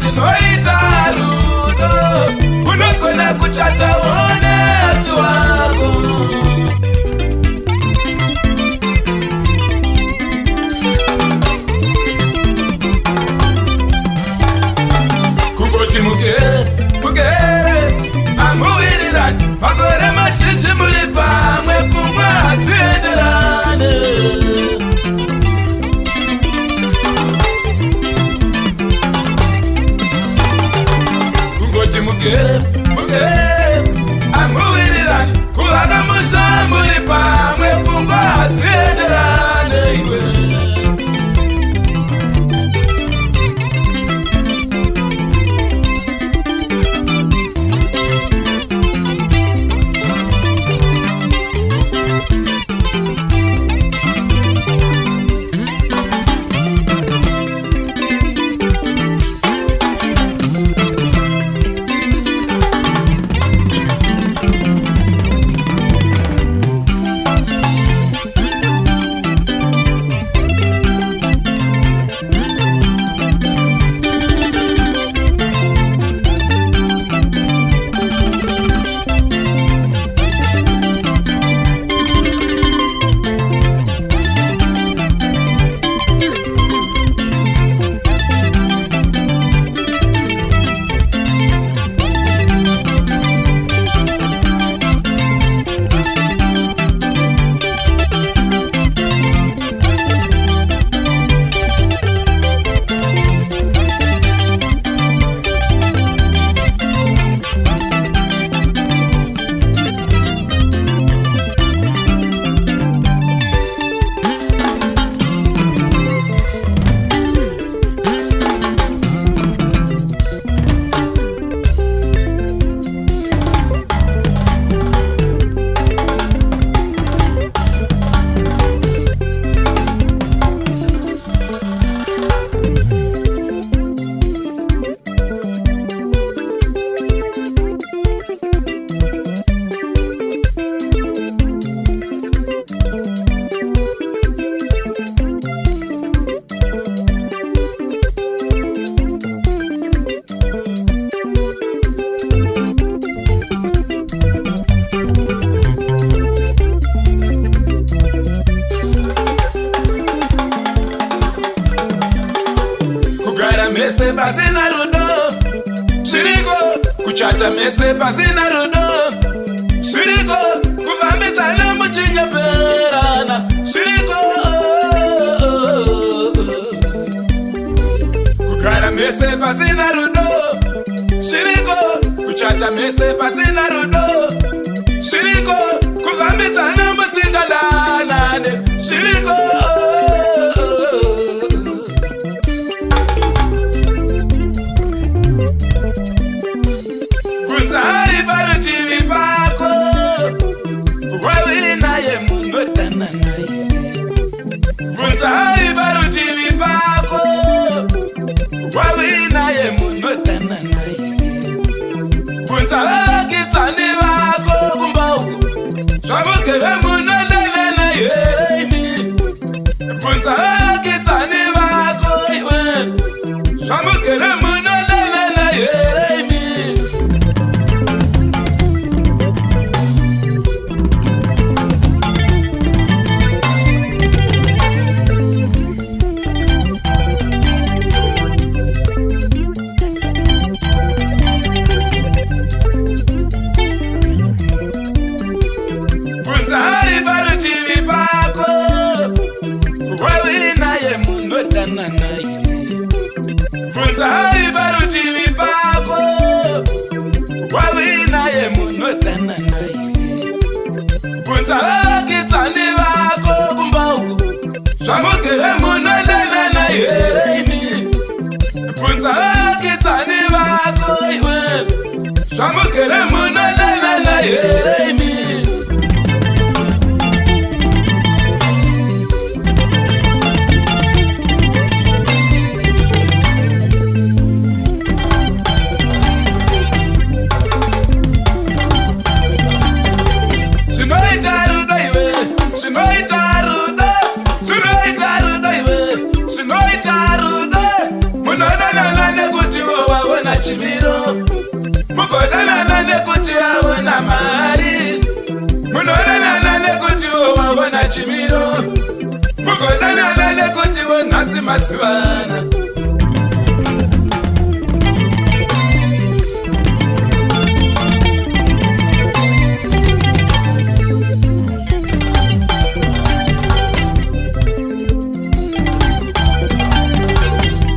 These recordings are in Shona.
zvinoita rudo unogona kuchata onesi wako. Kungoti mugere amuwirirani makore mazhinji muri pamwe pfungwa hadzienderane. Kungoti mugere amuwirirani kuvaka musha muri pamwe pfungwa hadzienderane iwe. Mese pasina rudo shiriko kuchata mese pasina rudo shiriko kufambisana muchinyeperana shiriko kugara mese pasina rudo shiriko kuchata mese pasina rudo shiriko kufambisana musingadanane shiriko Hari parutivi pako wawinaye munodana naye. Vunza hari parutivi pako wawinaye munodana naye. Vunza vakitsani vako kumba uku zvamugere munodana naye. Vunza vakitsani vako iwe zvamugere munodana naye. Hari parutivi pako wawinaye munodana naye. Vunza hari parutivi pako wawinaye munodana naye. Vunza vakitsani vako kumba uku zvamugere munodana naye. Vunza vakitsani vako iwe zvamugere munodana naye. Zvinoita rudo chimiro mugodanana nekutiwo nhasi masivana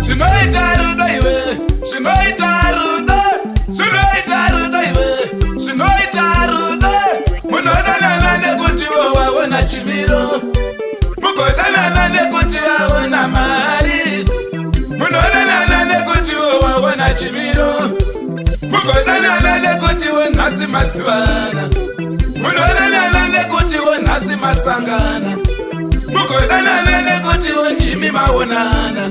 zvinoita rudo iwe zvinoita rudo zvinoita rudo iwe zvinoita rudo munodanana nekutiwo waona chimiro mugodanana nekuti waona mari munodanana nekutiwo waona chimiro mugodanana nekutiwo nhasi masivana munodanana nekutiwo nhasi masangana mugodanana nekutiwo imi maonana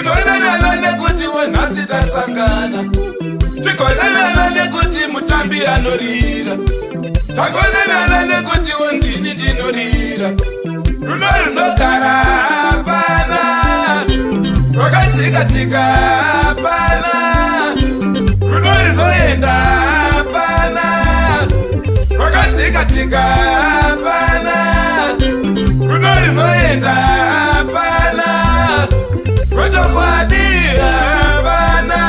tinodanana nekutiwo nhasi tasangana tigodanana nekuti mutambi anorira tagodanana nekutiwo ndini ndinorira rudo runogara pana rwakatsika-tsika pana rudo runoenda pana rwakatsika-tsika pana rudo runoenda pana rochokwadi vana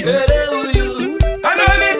Here,